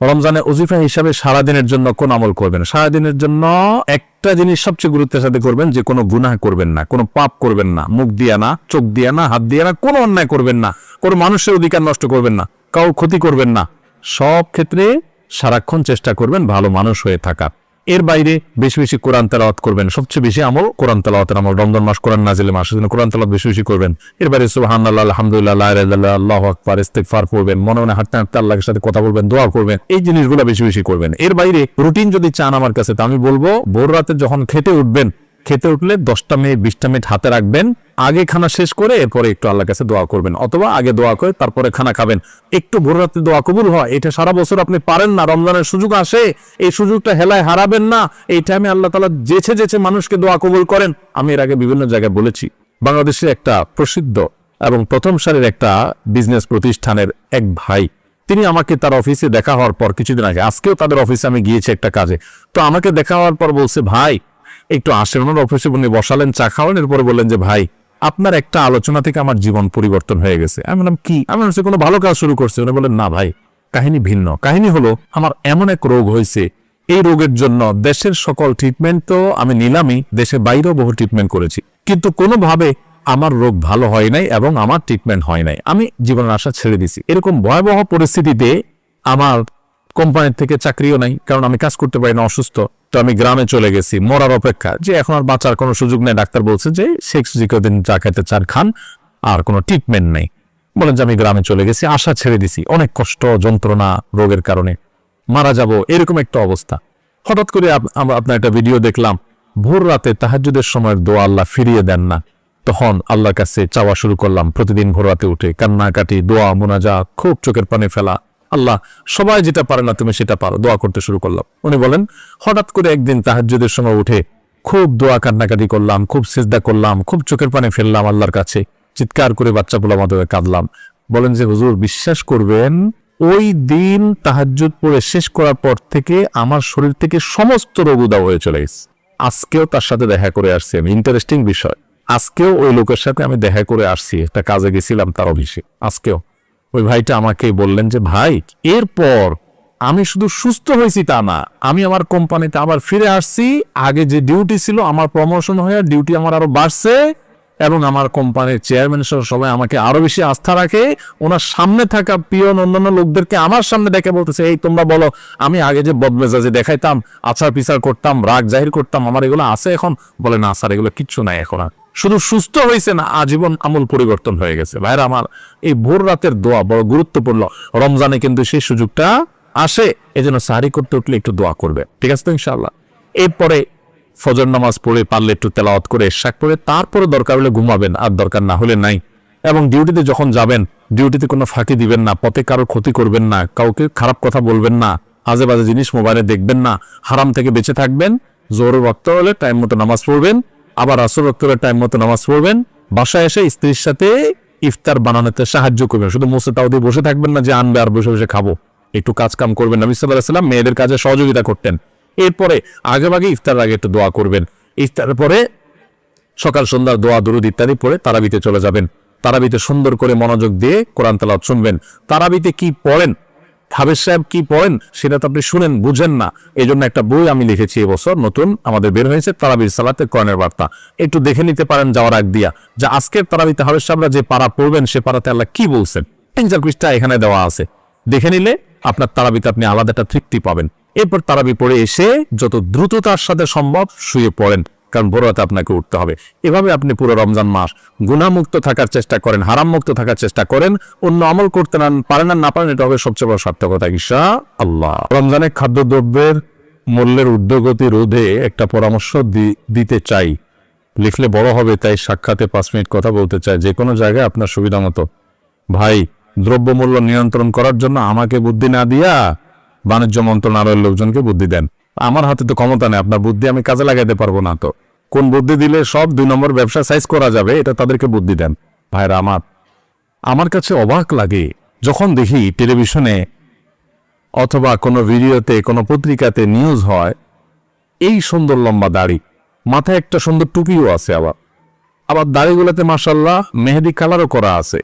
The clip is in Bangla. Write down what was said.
রমজানে ওজিফা হিসাবে সারাদিনের জন্য কোন আমল করবেন? সারাদিনের জন্য একটা জিনিস সবচেয়ে গুরুত্বের সাথে করবেন, যে কোনো গুনাহ করবেন না, কোনো পাপ করবেন না, মুখ দিয়া না, চোখ দিয়া না, হাত দিয়া না, কোনো অন্যায় করবেন না, কোনো মানুষের অধিকার নষ্ট করবেন না, কারো ক্ষতি করবেন না। সব ক্ষেত্রে সারাক্ষণ চেষ্টা করবেন ভালো মানুষ হয়ে থাকার। এর বাইরে বেশি বেশি কোরআন তেলাওয়াত করবেন। সবচেয়ে বেশি আমল কোরআন তেলাওয়াতের আমল। রমজান মাস কোরআন নাজিলের মাস, সেজন্য কোরআন তেলাওয়াত বেশি বেশি করবেন। এর বাইরে সুবহানাল্লাহ, আলহামদুলিল্লাহ, লা ইলাহা ইল্লাল্লাহ, আল্লাহু আকবার, ইস্তিগফার করবেন, মনে মনে হাঁটতে হাঁটতে আল্লাহর সাথে কথা বলবেন, দোয়া করবেন। এই জিনিসগুলো বেশি বেশি করবেন। এর বাইরে রুটিন যদি চান আমার কাছে, তো আমি বলবো ভোর রাতে যখন খেতে উঠবেন, খেতে উঠলে 10টা মিনিট 20টা মিনিট হাতে রাখবেন, আগে খানা শেষ করে এরপরে একটু আল্লাহর কাছে দোয়া করবেন, অথবা আগে দোয়া করে তারপরে খানা খাবেন। একটু ভোর রাতে দোয়া কবুল হয়, এটা সারা বছর আপনি পারেন না, রমজানের সুযোগ আসে, এই সুযোগটা হেলায় হারাবেন না। এই টাইমে আল্লাহ তাআলা যেচে যেচে মানুষকে দোয়া কবুল করেন। আমি এর আগে বিভিন্ন জায়গায় বলেছি, বাংলাদেশের একটা প্রসিদ্ধ এবং প্রথম সারির একটা বিজনেস প্রতিষ্ঠানের এক ভাই, তিনি আমাকে তার অফিসে দেখা হওয়ার পর কিছুদিন আগে, আজকেও তাদের অফিসে আমি গিয়েছি একটা কাজে, তো আমাকে দেখা হওয়ার পর বলছে, ভাই একটু আসেন। ওনার অফিসে উনি বসালেন, চা খাওয়ান, এরপরে বললেন যে ভাই আপনার একটা আলোচনা থেকে আমার জীবন পরিবর্তন হয়ে গেছে। আমি বললাম কি? আমি বলছি কোনো ভালো কাজ শুরু করছে। উনি বললেন না ভাই, কাহিনী ভিন্ন। কাহিনী হলো আমার এমন এক রোগ হয়েছে, এই রোগের জন্য দেশের সকল ট্রিটমেন্ট তো আমি নিলামই, দেশের বাইরেও বহু ট্রিটমেন্ট করেছি, কিন্তু কোনোভাবে আমার রোগ ভালো হয় নাই এবং আমার ট্রিটমেন্ট হয় নাই। আমি জীবনের আশা ছেড়ে দিছি। এরকম ভয়াবহ পরিস্থিতিতে আমার কোম্পানির থেকে চাকরিও নাই, কারণ আমি কাজ করতে পারি না, অসুস্থ। তো আমি গ্রামে চলে গেছি মরার অপেক্ষা, যে এখন আর বাঁচার কোনো সুযোগ নেই। ডাক্তার বলছে যে শেষ যে কদিন চা খাইতে চান খান, আর কোনো ট্রিটমেন্ট নেই। বলেন যে আমি গ্রামে চলে গেছি, আশা ছেড়ে দিছি, অনেক কষ্ট যন্ত্রণা রোগের কারণে, মারা যাব এরকম একটা অবস্থা। হঠাৎ করে আপনার একটা ভিডিও দেখলাম, ভোর রাতে তাহাজ্জুদের সময়ের দোয়া আল্লাহ ফিরিয়ে দেন না। তখন আল্লাহর কাছে চাওয়া শুরু করলাম, প্রতিদিন ভোর রাতে উঠে কান্নাকাটি, দোয়া, মোনাজাত, খুব চোখের পানি ফেলা। আল্লাহ সবাই যেটা পারে না তুমি সেটা পারো, দোয়া করতে শুরু করলাম। উনি বলেন হঠাৎ করে একদিন তাহাজ্জুদের সময় উঠে খুব দোয়া কান্নাকাটি করলাম, খুব সিজদা করলাম, খুব চোখের পানি ফেললাম আল্লাহর কাছে, চিৎকার করে বাচ্চা পোলা মাধ্যমে কাঁদলাম। বলেন যে হুজুর বিশ্বাস করবেন, ওই দিন তাহাজ্জুদ পড়ে শেষ করার পর থেকে আমার শরীর থেকে সমস্ত রোগ উধাও হয়ে চলে গেছে। আজকেও তার সাথে দেখা করে আসছি আমি। ইন্টারেস্টিং বিষয়, আজকেও ওই লোকের সাথে আমি দেখা করে আসছি, একটা কাজে গেছিলাম তার অফিসে। আজকেও ওই ভাইটা আমাকে বললেন যে ভাই, এরপর আমি শুধু সুস্থ হয়েছি তা না, আমি আমার কোম্পানিতে আবার ফিরে আসছি। আগে যে ডিউটি ছিল আমার প্রমোশন হয়ে ডিউটি আমার আরো বাড়ছে, এবং আমার কোম্পানির চেয়ারম্যান সহ সবাই আমাকে আরো বেশি আস্থা রাখে। ওনার সামনে থাকা পিয়ন অন্যান্য লোকদেরকে আমার সামনে দেখে বলতেছে, এই তোমরা বলো আমি আগে যে বদমেজাজে দেখাইতাম, আচার পিছার করতাম, রাগ জাহির করতাম, আমার এগুলো আছে এখন? বলে না স্যার, এগুলো কিচ্ছু নাই এখন। আর শুধু সুস্থ হয়েছে না, আজীবন আমল পরিবর্তন হয়ে গেছে। ভাইরা আমার, এই ভোর রাতের দোয়া বড় গুরুত্বপূর্ণ। রমজানে কিন্তু সেই সুযোগটা আসে, এজন্য সাহরি করতে উঠলে একটু দোয়া করবে, ঠিক আছে তো ইনশাআল্লাহ। এরপরে ফজর নামাজ পড়ে পারলে একটু তেলাওয়াত করে ইশরাক পড়ে তারপরে দরকার হলে ঘুমাবেন, আর দরকার না হলে নাই। এবং ডিউটিতে যখন যাবেন, ডিউটিতে কোনো ফাঁকি দিবেন না, পথে কারোর ক্ষতি করবেন না, কাউকে খারাপ কথা বলবেন না, আজে বাজে জিনিস মোবাইলে দেখবেন না, হারাম থেকে বেঁচে থাকবেন। জোহরের ওয়াক্ত হলে টাইম মতো নামাজ পড়বেন, আবার আসর ওয়াক্ত হলে টাইম মতো নামাজ পড়বেন। বাসায় এসে স্ত্রীর সাথে ইফতার বানানোতে সাহায্য করবেন, শুধু মুসে তাও দিয়ে বসে থাকবেন না যে আনবে আর বসে বসে খাবো। একটু কাজ কাম করবেন। নবী সাল্লাল্লাহু আলাইহি ওয়াসাল্লাম মেয়েদের কাজে সহযোগিতা করতেন। এরপরে আগে ইফতার আগে একটু দোয়া করবেন। ইফতারের পরে সকাল সন্ধ্যার দোয়া দুরুদ ইত্যাদি পড়ে তারাবিতে চলে যাবেন। তারাবিতে সুন্দর করে মনোযোগ দিয়ে কোরআন তেলাওয়াত শুনবেন। তারাবিতে কি পড়েন, হাফেজ সাহেব কি পড়েন সেটা তো আপনি শুনেন, বুঝেন না। এই জন্য একটা বই আমি লিখেছি এবছর, নতুন আমাদের বের হয়েছে, তারাবির সালাতে কোরআনের বার্তা। একটু দেখে নিতে পারেন যাওয়ার আগ দিয়া, যা আজকের তারাবিতে হাফেজ সাহেবরা যে পারা পড়বেন সে পারাতে আল্লাহ কি বলছেন, 3-4 পৃষ্ঠা এখানে দেওয়া আছে। দেখে নিলে আপনার তারাবিতে আপনি আলাদা একটা তৃপ্তি পাবেন। এরপর তারাবি পড়ে এসে যত দ্রুততার সাথে সম্ভব শুয়ে পড়েন, কারণ ভোর রাতে আপনাকে উঠতে হবে। এভাবে আপনি পুরো রমজান মাস গুনাহমুক্ত থাকার চেষ্টা করেন, হারাম মুক্ত থাকার চেষ্টা করেন। অন্য আমল করতে পারেন না পারেন, এটা হবে সবচেয়ে বড় সার্থকতা ইনশাআল্লাহ। রমজানে খাদ্যদ্রব্যের মূল্যের ঊর্ধ্বগতি রোধে একটা পরামর্শ দিতে চাই, লিখলে বড় হবে, তাই সাক্ষাতে 5 মিনিট কথা বলতে চাই, যে কোনো জায়গায় আপনার সুবিধা মতো। ভাই, দ্রব্যমূল্য নিয়ন্ত্রণ করার জন্য আমাকে বুদ্ধি না দিয়া বাণিজ্য মন্ত্রণালয়ের লোকজনকে বুদ্ধি দেন। আমার হাতে তো ক্ষমতা নেই, আপনার বুদ্ধি আমি কাজে লাগাইতে পারবো না। তো কোন বুদ্ধি দিলে সব 2 নম্বর ব্যবসা সাইজ করা যাবে, এটা তাদেরকে বুদ্ধি দেন। ভাইরা আমার কাছে অবাক লাগে যখন দেখি টেলিভিশনে অথবা কোনো ভিডিওতে, কোনো পত্রিকাতে নিউজ হয়, এই সুন্দর লম্বা দাড়ি, মাথায় একটা সুন্দর টুপিও আছে, আবার দাড়িগুলোতে মাশাআল্লাহ মেহেদি কালারও করা আছে,